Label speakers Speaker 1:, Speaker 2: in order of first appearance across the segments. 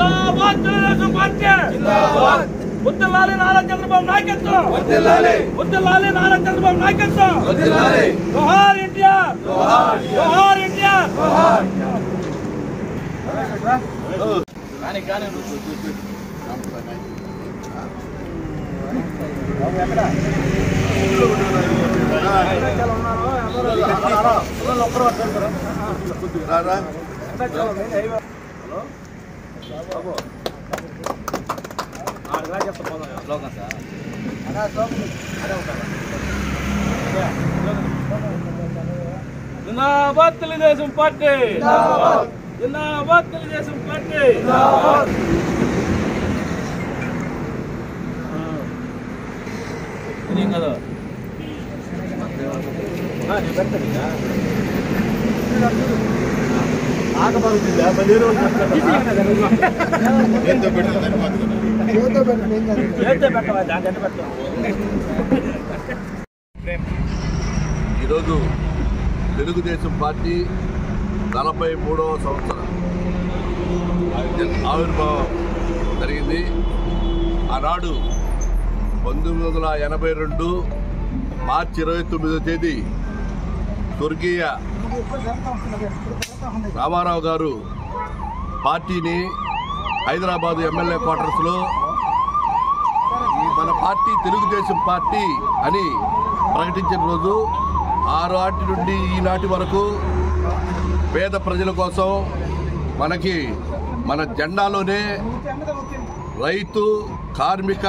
Speaker 1: జిందాబాద్ Telugu Desam party జిందాబాద్ ఉత్తరాలి నారా చంద్రబాబు నాయకత్వం ఉత్తరాలి నారా చంద్రబాబు నాయకత్వం జోహార్ India జోహార్ India జిందాబాద్ Telugu Desam party జిందాబాద్ Telugu Desam party కదా
Speaker 2: ఈరోజు తెలుగుదేశం పార్టీ 43వ సంవత్సరం ఆవిర్భావం జరిగింది. ఆనాడు 1982 మార్చి 29వ తేదీ స్వర్గీయ రామారావు గారు పార్టీని హైదరాబాద్ ఎమ్మెల్యే క్వార్టర్స్లో మన పార్టీ తెలుగుదేశం పార్టీ అని ప్రకటించిన రోజు ఆనాటి నుండి ఈనాటి వరకు పేద ప్రజల కోసం మనకి మన జెండాలోనే రైతు కార్మిక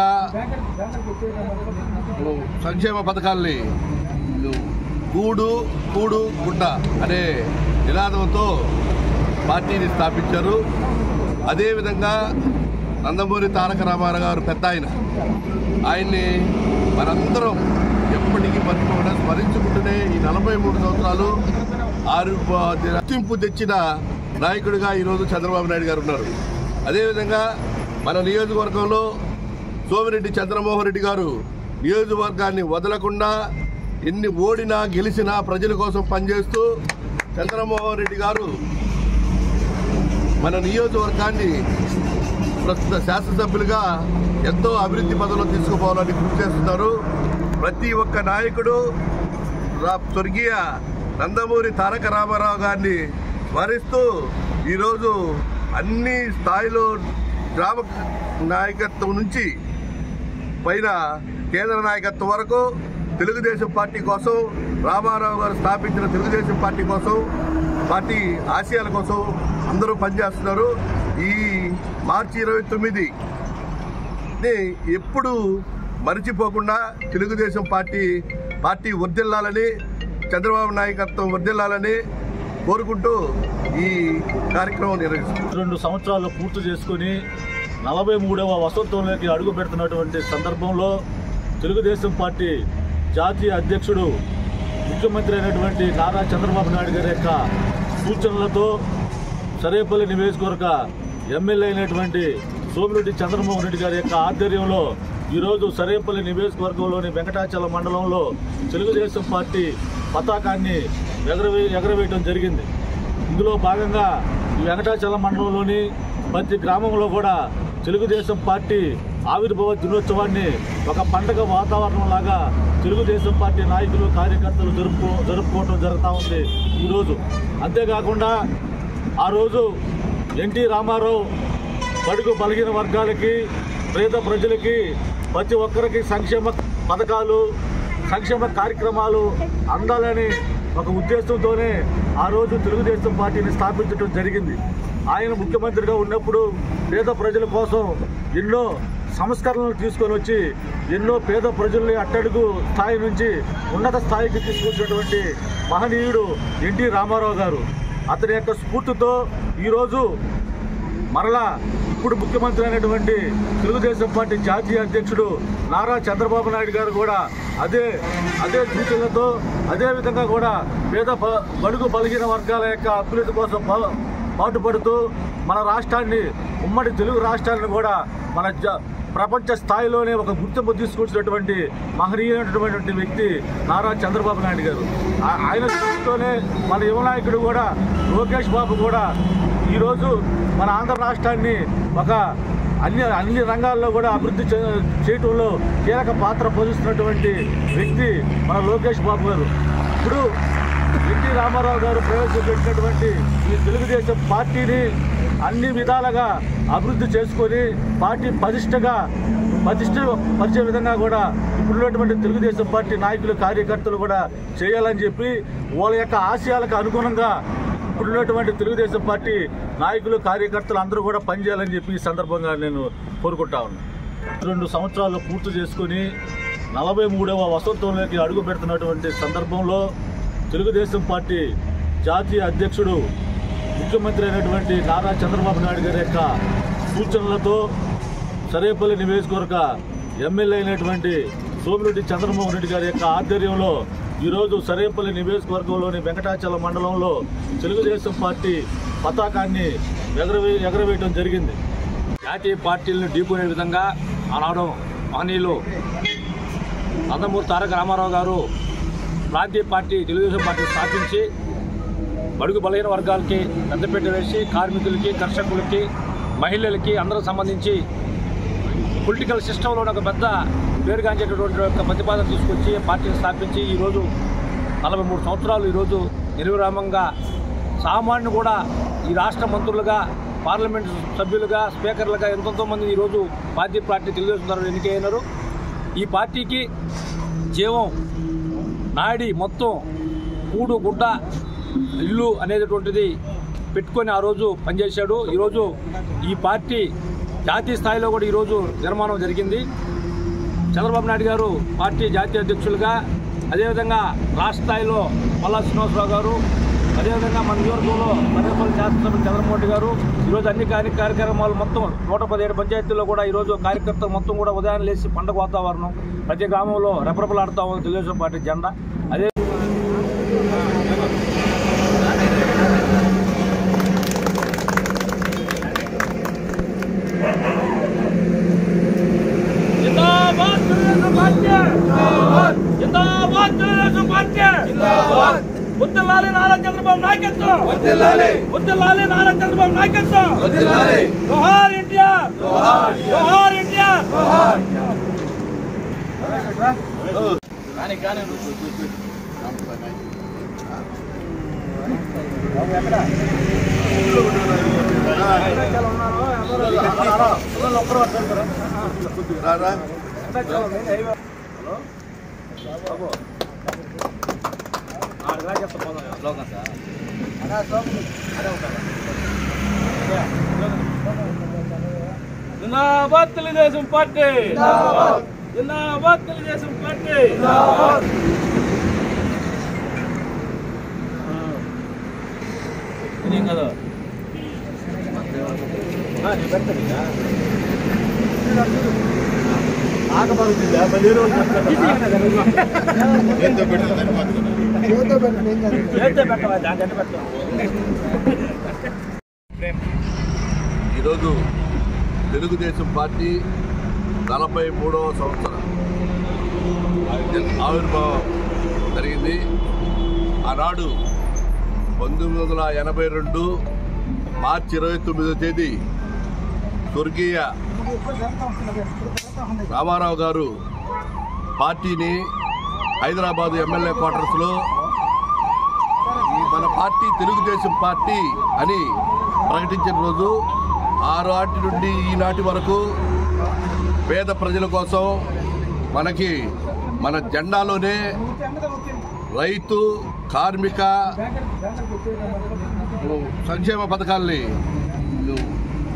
Speaker 2: సంక్షేమ పథకాల్ని కూడు కూడు గుడ్డ అనే నినాదంతో పార్టీని స్థాపించారు. అదేవిధంగా నందమూరి తారక రామారావు గారు పెద్ద ఆయన్ని మనందరం ఎప్పటికీ మర్చిపోకుండా స్మరించుకుంటూనే ఈ 43 సంవత్సరాలు గుర్తింపు తెచ్చిన నాయకుడిగా ఈరోజు చంద్రబాబు నాయుడు గారు ఉన్నారు. అదేవిధంగా మన నియోజకవర్గంలో సోమిరెడ్డి చంద్రమోహన్ రెడ్డి గారు నియోజకవర్గాన్ని వదలకుండా ఎన్ని ఓడినా గెలిచినా ప్రజల కోసం పనిచేస్తూ చంద్రమోహన్ రెడ్డి గారు మన నియోజకవర్గాన్ని ప్రస్తుత శాసనసభ్యులుగా ఎంతో అభివృద్ధి పదంలో తీసుకుపోవాలని కృషి చేస్తున్నారు. ప్రతి ఒక్క నాయకుడు స్వర్గీయ నందమూరి తారక రామారావు గారిని స్మరిస్తూ ఈరోజు అన్ని స్థాయిలో గ్రామ నాయకత్వం నుంచి పైన కేంద్ర నాయకత్వం వరకు తెలుగుదేశం పార్టీ కోసం రామారావు గారు స్థాపించిన తెలుగుదేశం పార్టీ కోసం పార్టీ ఆశయాల కోసం అందరూ పనిచేస్తున్నారు. ఈ మార్చి 29ని ఎప్పుడు మరిచిపోకుండా తెలుగుదేశం పార్టీ వర్ధిల్లాలని చంద్రబాబు నాయకత్వం వర్ధిల్లాలని కోరుకుంటూ ఈ కార్యక్రమం నిర్వహిస్తుంది.
Speaker 3: 2 సంవత్సరాలు పూర్తి చేసుకుని 43వ వసంతంలోకి అడుగు పెడుతున్నటువంటి సందర్భంలో తెలుగుదేశం పార్టీ జాతీయ అధ్యక్షుడు ముఖ్యమంత్రి అయినటువంటి నారా చంద్రబాబు నాయుడు గారి యొక్క సూచనలతో సరేపల్లి నియోజకవర్గ ఎమ్మెల్యే అయినటువంటి సోమిరెడ్డి చంద్రమోహన్ రెడ్డి గారి యొక్క ఆధ్వర్యంలో ఈరోజు సరేపల్లి నియోజకవర్గంలోని వెంకటాచలం మండలంలో తెలుగుదేశం పార్టీ పతాకాన్ని ఎగరవేయడం జరిగింది. ఇందులో భాగంగా ఈ వెంకటాచలం మండలంలోని ప్రతి గ్రామంలో కూడా తెలుగుదేశం పార్టీ ఆవిర్భావ దినోత్సవాన్ని ఒక పండగ వాతావరణం లాగా తెలుగుదేశం పార్టీ నాయకులు కార్యకర్తలు జరుపుకోవడం జరుగుతూ ఉంది ఈరోజు. అంతేకాకుండా ఆ రోజు ఎన్టీ రామారావు బడుగు బలహీన వర్గాలకి పేద ప్రజలకి ప్రతి ఒక్కరికి సంక్షేమ పథకాలు సంక్షేమ కార్యక్రమాలు అందాలని ఒక ఉద్దేశంతోనే ఆ రోజు తెలుగుదేశం పార్టీని స్థాపించడం జరిగింది. ఆయన ముఖ్యమంత్రిగా ఉన్నప్పుడు పేద ప్రజల కోసం ఎన్నో సంస్కరణలు తీసుకొని వచ్చి ఎన్నో పేద ప్రజల్ని అట్టడుగు స్థాయి నుంచి ఉన్నత స్థాయికి తీసుకొచ్చినటువంటి మహనీయుడు ఎన్టీ రామారావు గారు. అతని యొక్క స్ఫూర్తితో ఈరోజు మరలా ఇప్పుడు ముఖ్యమంత్రి అయినటువంటి తెలుగుదేశం పార్టీ జాతీయ అధ్యక్షుడు నారా చంద్రబాబు నాయుడు గారు కూడా అదే సూచనలతో అదేవిధంగా కూడా పేద బడుగు బలహీన వర్గాల యొక్క అభివృద్ధి కోసం పాటుపడుతూ మన రాష్ట్రాన్ని ఉమ్మడి తెలుగు రాష్ట్రాలను కూడా మన ప్రపంచ స్థాయిలోనే ఒక గుర్తింపు తీసుకొచ్చినటువంటి మహనీయమైనటువంటి వ్యక్తి నారా చంద్రబాబు నాయుడు గారు. ఆయన దృష్టితోనే మన యువ నాయకుడు కూడా లోకేష్ బాబు కూడా ఈరోజు మన ఆంధ్ర రాష్ట్రాన్ని ఒక అన్ని రంగాల్లో కూడా అభివృద్ధి చేయటంలో కీలక పాత్ర పోషిస్తున్నటువంటి వ్యక్తి మన లోకేష్ బాబు గారు. ఇప్పుడు ఎన్టీ రామారావు గారు ప్రవేశపెట్టినటువంటి ఈ తెలుగుదేశం పార్టీని అన్ని విధాలుగా అభివృద్ధి చేసుకొని పార్టీ పరిచే విధంగా కూడా ఇప్పుడున్నటువంటి తెలుగుదేశం పార్టీ నాయకులు కార్యకర్తలు కూడా చేయాలని చెప్పి వాళ్ళ యొక్క ఆశయాలకు అనుగుణంగా ఇప్పుడున్నటువంటి తెలుగుదేశం పార్టీ నాయకులు కార్యకర్తలు అందరూ కూడా పనిచేయాలని చెప్పి ఈ సందర్భంగా నేను కోరుకుంటా ఉన్నాను. 2 సంవత్సరాలు పూర్తి చేసుకుని 43వ వసంతంలోకి అడుగు పెడుతున్నటువంటి సందర్భంలో తెలుగుదేశం పార్టీ జాతీయ అధ్యక్షుడు ముఖ్యమంత్రి అయినటువంటి నారా చంద్రబాబు నాయుడు గారి యొక్క సూచనలతో సరేపల్లి నియోజకవర్గ ఎమ్మెల్యే అయినటువంటి సోమిరెడ్డి చంద్రమోహన్ రెడ్డి గారి యొక్క ఆధ్వర్యంలో ఈరోజు సరేపల్లి నియోజకవర్గంలోని వెంకటాచలం మండలంలో తెలుగుదేశం పార్టీ పతాకాన్ని ఎగరవేయడం జరిగింది.
Speaker 1: జాతీయ పార్టీలను ఢీకొనే విధంగా ఆనాడు మహనీయులు నందమూరి తారక రామారావు గారు ప్రాంతీయ పార్టీ తెలుగుదేశం పార్టీ స్థాపించి బడుగు బలహీన వర్గాలకి పెద్దపీట వేసి కార్మికులకి, కర్షకులకి, మహిళలకి అందరూ సంబంధించి పొలిటికల్ సిస్టంలో ఒక పెద్ద పేరుగాంచేటటువంటి ఒక ప్రతిపాదన తీసుకొచ్చి పార్టీని స్థాపించి ఈరోజు 43 సంవత్సరాలు ఈరోజు నిర్విరామంగా సామాన్యులు కూడా ఈ రాష్ట్ర మంత్రులుగా, పార్లమెంట్ సభ్యులుగా, స్పీకర్లుగా ఎంతోమంది ఈరోజు పార్టీ తెలుగుదేశం ద్వారా ఎన్నికైనారు. ఈ పార్టీకి జీవం నాడి మొత్తం కూడు గుడ్డ ఇల్లు అనేటటువంటిది పెట్టుకొని ఆ రోజు పనిచేశాడు. ఈరోజు ఈ పార్టీ జాతీయ స్థాయిలో కూడా ఈరోజు నిర్మాణం జరిగింది. చంద్రబాబు నాయుడు గారు పార్టీ జాతీయ అధ్యక్షులుగా, అదేవిధంగా రాష్ట్ర స్థాయిలో పల్లా శ్రీనివాసరావు గారు, అదేవిధంగా మన నియోజకవర్గంలో సరేపల్లి శాసనసభ్యులు చంద్రమోహన్ రెడ్డి గారు ఈరోజు అన్ని కార్యక్రమాలు మొత్తం 117 పంచాయతీల్లో కూడా ఈరోజు కార్యకర్తలు మొత్తం కూడా ఉదయం లేచి పండుగ వాతావరణం, ప్రతి గ్రామంలో రెపరెపలాడుతూ ఉంది తెలుగుదేశం పార్టీ జెండా. అదే ఉత్తరాలి నారా చంద్రబాబు నాయకత్వం, ఉత్తరాలి నారా చంద్రబాబు నాయకత్వం, జోహార్ ఇండియా, జోహార్ ఇండియా. జిందాబాద్ తెలుగుదేశం పార్టీ, జిందాబాద్ తెలుగుదేశం పార్టీ. కదా
Speaker 2: ఈరోజు తెలుగుదేశం పార్టీ 43వ సంవత్సరం ఆవిర్భావం జరిగింది. ఆనాడు 1982 మార్చి 29వ తేదీ స్వర్గీయ రామారావు గారు పార్టీని హైదరాబాదు ఎమ్మెల్యే క్వార్టర్స్లో మన పార్టీ తెలుగుదేశం పార్టీ అని ప్రకటించిన రోజు ఆనాటి నుండి ఈనాటి వరకు పేద ప్రజల కోసం మనకి మన జెండాలోనే రైతు, కార్మిక సంక్షేమ పథకాల్ని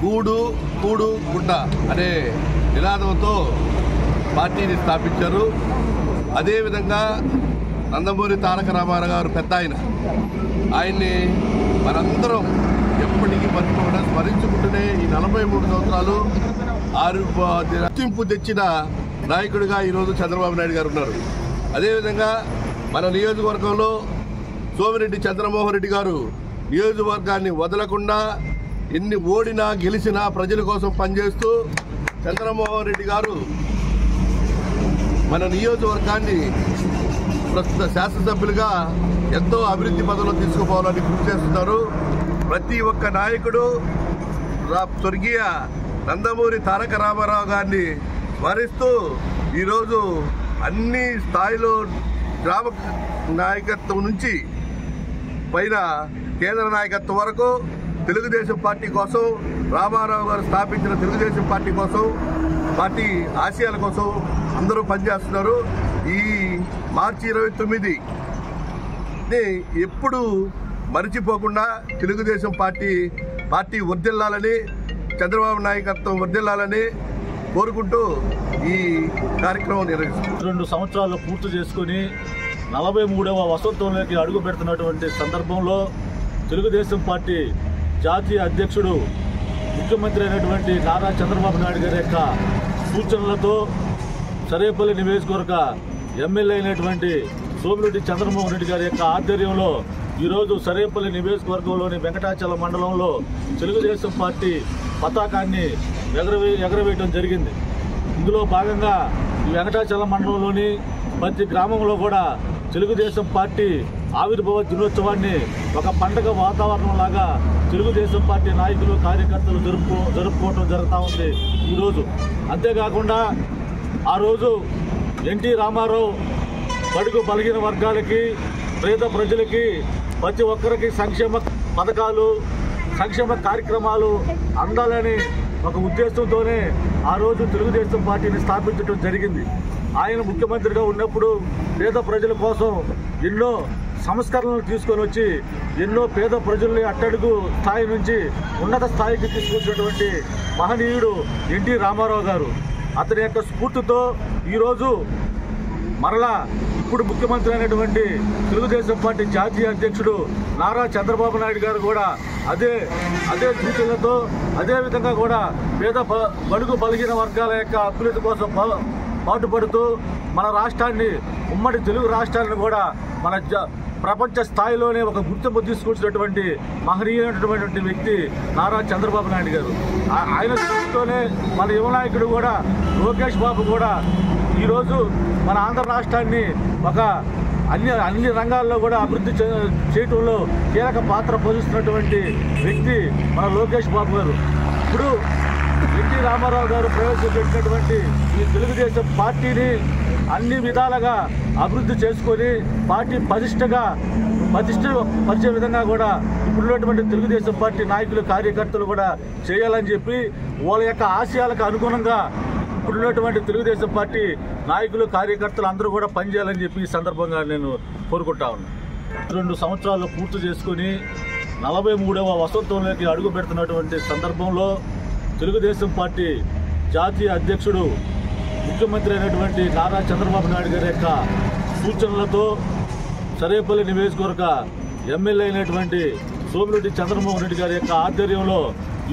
Speaker 2: కూడు కూడు గుడ్డ అనే నినాదంతో పార్టీని స్థాపించారు. అదేవిధంగా నందమూరి తారక రామారావు గారు పెద్ద ఆయన్ని మనందరం ఎప్పటికీ మర్చిపోకుండా స్మరించుకుంటూనే ఈ 43 సంవత్సరాలు గుర్తింపు తెచ్చిన నాయకుడిగా ఈరోజు చంద్రబాబు నాయుడు గారు ఉన్నారు. అదేవిధంగా మన నియోజకవర్గంలో సోమిరెడ్డి చంద్రమోహన్ రెడ్డి గారు నియోజకవర్గాన్ని వదలకుండా ఎన్ని ఓడినా గెలిచినా ప్రజల కోసం పనిచేస్తూ చంద్రమోహన్ రెడ్డి గారు మన నియోజకవర్గాన్ని ప్రస్తుత శాసనసభ్యులుగా ఎంతో అభివృద్ధి పదంలో తీసుకుపోవాలని కృషి చేస్తున్నారు. ప్రతి ఒక్క నాయకుడు స్వర్గీయ నందమూరి తారక రామారావు గారిని స్మరిస్తూ ఈరోజు అన్ని స్థాయిలో గ్రామ నాయకత్వం నుంచి పైన కేంద్ర నాయకత్వం వరకు తెలుగుదేశం పార్టీ కోసం, రామారావు గారు స్థాపించిన తెలుగుదేశం పార్టీ కోసం, పార్టీ ఆశయాల కోసం అందరూ పనిచేస్తున్నారు. ఈ మార్చి 29 ఎప్పుడు మరిచిపోకుండా తెలుగుదేశం పార్టీ వర్ధిల్లాలని, చంద్రబాబు నాయకత్వం వర్ధిల్లాలని కోరుకుంటూ ఈ కార్యక్రమం నిర్వహిస్తుంది.
Speaker 3: 2 సంవత్సరాలు పూర్తి చేసుకుని 43వ వసంతంలోకి అడుగు పెడుతున్నటువంటి సందర్భంలో తెలుగుదేశం పార్టీ జాతీయ అధ్యక్షుడు ముఖ్యమంత్రి అయినటువంటి నారా చంద్రబాబు నాయుడు గారి యొక్క సూచనలతో సరేపల్లి నియోజకవర్గ ఎమ్మెల్యే అయినటువంటి సోమిరెడ్డి చంద్రమోహన్ రెడ్డి గారి యొక్క ఆధ్వర్యంలో ఈరోజు సరేపల్లి నియోజకవర్గంలోని వెంకటాచలం మండలంలో తెలుగుదేశం పార్టీ పతాకాన్ని ఎగరవేయడం జరిగింది. ఇందులో భాగంగా ఈ వెంకటాచలం మండలంలోని ప్రతి గ్రామంలో కూడా తెలుగుదేశం పార్టీ ఆవిర్భావ దినోత్సవాన్ని ఒక పండగ వాతావరణం లాగా తెలుగుదేశం పార్టీ నాయకులు, కార్యకర్తలు జరుపుకోవడం జరుగుతూ ఉంది ఈరోజు. అంతేకాకుండా ఆ రోజు ఎన్టీ రామారావు బడుగు బలహీన వర్గాలకి, పేద ప్రజలకి, ప్రతి ఒక్కరికి సంక్షేమ పథకాలు, సంక్షేమ కార్యక్రమాలు అందాలని ఒక ఉద్దేశంతోనే ఆ రోజు తెలుగుదేశం పార్టీని స్థాపించడం జరిగింది. ఆయన ముఖ్యమంత్రిగా ఉన్నప్పుడు పేద ప్రజల కోసం ఎన్నో సంస్కరణలు తీసుకొని వచ్చి ఎన్నో పేద ప్రజల్ని అట్టడుగు స్థాయి నుంచి ఉన్నత స్థాయికి తీసుకొచ్చినటువంటి మహనీయుడు ఎన్టీ రామారావు గారు. అతని యొక్క స్ఫూర్తితో ఈరోజు మరలా ఇప్పుడు ముఖ్యమంత్రి అయినటువంటి తెలుగుదేశం పార్టీ జాతీయ అధ్యక్షుడు నారా చంద్రబాబు నాయుడు గారు కూడా అదే సూచనలతో, అదేవిధంగా కూడా పేద బడుగు బలహీన వర్గాల యొక్క అభివృద్ధి కోసం పాటుపడుతూ మన రాష్ట్రాన్ని, ఉమ్మడి తెలుగు రాష్ట్రాలను కూడా మన ప్రపంచ స్థాయిలోనే ఒక గుర్తింపు తీసుకొచ్చినటువంటి మహనీయమైనటువంటి వ్యక్తి నారా చంద్రబాబు నాయుడు గారు. ఆయన దృష్టితోనే మన యువ నాయకుడు కూడా లోకేష్ బాబు కూడా ఈరోజు మన ఆంధ్ర రాష్ట్రాన్ని ఒక అన్ని రంగాల్లో కూడా అభివృద్ధి చేయటంలో కీలక పాత్ర పోషిస్తున్నటువంటి వ్యక్తి మన లోకేష్ బాబు గారు. ఇప్పుడు ఎన్టీ రామారావు గారు ప్రవేశపెట్టినటువంటి ఈ తెలుగుదేశం పార్టీని అన్ని విధాలుగా అభివృద్ధి చేసుకొని పార్టీ పరిచే విధంగా కూడా ఇప్పుడున్నటువంటి తెలుగుదేశం పార్టీ నాయకులు, కార్యకర్తలు కూడా చేయాలని చెప్పి వాళ్ళ యొక్క ఆశయాలకు అనుగుణంగా ఇప్పుడున్నటువంటి తెలుగుదేశం పార్టీ నాయకులు, కార్యకర్తలు అందరూ కూడా పనిచేయాలని చెప్పి ఈ సందర్భంగా నేను కోరుకుంటా ఉన్నాను. 2 సంవత్సరాలు పూర్తి చేసుకుని 43వ వసంతంలోకి అడుగు పెడుతున్నటువంటి సందర్భంలో తెలుగుదేశం పార్టీ జాతీయ అధ్యక్షుడు ముఖ్యమంత్రి అయినటువంటి నారా చంద్రబాబు నాయుడు గారి యొక్క సూచనలతో సరేపల్లి నియోజకవర్గ ఎమ్మెల్యే అయినటువంటి సోమిరెడ్డి చంద్రమోహన్ రెడ్డి గారి యొక్క ఆధ్వర్యంలో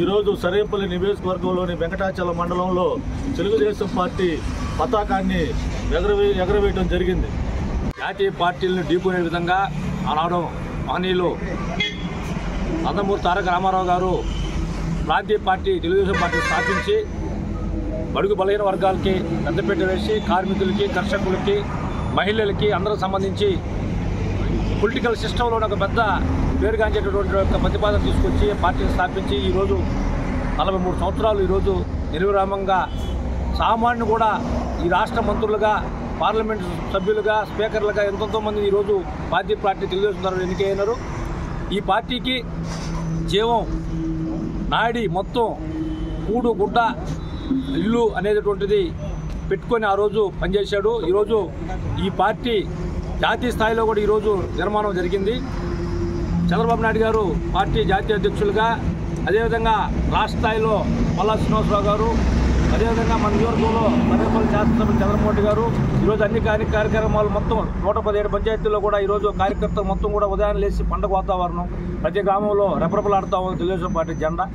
Speaker 3: ఈరోజు సరేపల్లి నియోజకవర్గంలోని వెంకటాచలం మండలంలో తెలుగుదేశం పార్టీ పతాకాన్ని ఎగరవేయడం జరిగింది.
Speaker 1: జాతీయ పార్టీలను ఢీకొనే విధంగా ఆనాడు మహనీయులు నందమూరి తారక రామారావు గారు ప్రాంతీయ పార్టీ తెలుగుదేశం పార్టీ స్థాపించి బడుగు బలహీన వర్గాలకి పెద్దపీట వేసి కార్మికులకి, కర్షకులకి, మహిళలకి అందరూ సంబంధించి పొలిటికల్ సిస్టంలో ఒక పెద్ద పేరుగాంచేటటువంటి ఒక ప్రతిపాదన తీసుకొచ్చి పార్టీని స్థాపించి ఈరోజు 43 సంవత్సరాలు ఈరోజు నిర్విరామంగా సామాన్యులు కూడా ఈ రాష్ట్ర మంత్రులుగా, పార్లమెంటు సభ్యులుగా, స్పీకర్లుగా ఎంతోమంది ఈరోజు పార్టీ తెలుగుదేశం ద్వారా ఎన్నికైనారు. ఈ పార్టీకి జీవం నాడి మొత్తం కూడు గుడ్డ ఇల్లు అనేటటువంటిది పెట్టుకొని ఆ రోజు పనిచేశాడు. ఈరోజు ఈ పార్టీ జాతీయ స్థాయిలో కూడా ఈరోజు నిర్మాణం జరిగింది. చంద్రబాబు నాయుడు గారు పార్టీ జాతీయ అధ్యక్షులుగా, అదేవిధంగా రాష్ట్ర స్థాయిలో పల్లా శ్రీనివాసరావు గారు, అదేవిధంగా మన నియోజకవర్గంలో సరేపల్లి శాసనసభ్యులు చంద్రమోహన్ గారు ఈరోజు అన్ని కార్యక్రమాలు మొత్తం 117 పంచాయతీల్లో కూడా ఈరోజు కార్యకర్తలు మొత్తం కూడా ఉదయం లేచి పండుగ వాతావరణం, ప్రతి గ్రామంలో రెపరెపలాడుతూ ఉంది తెలుగుదేశం పార్టీ జెండా.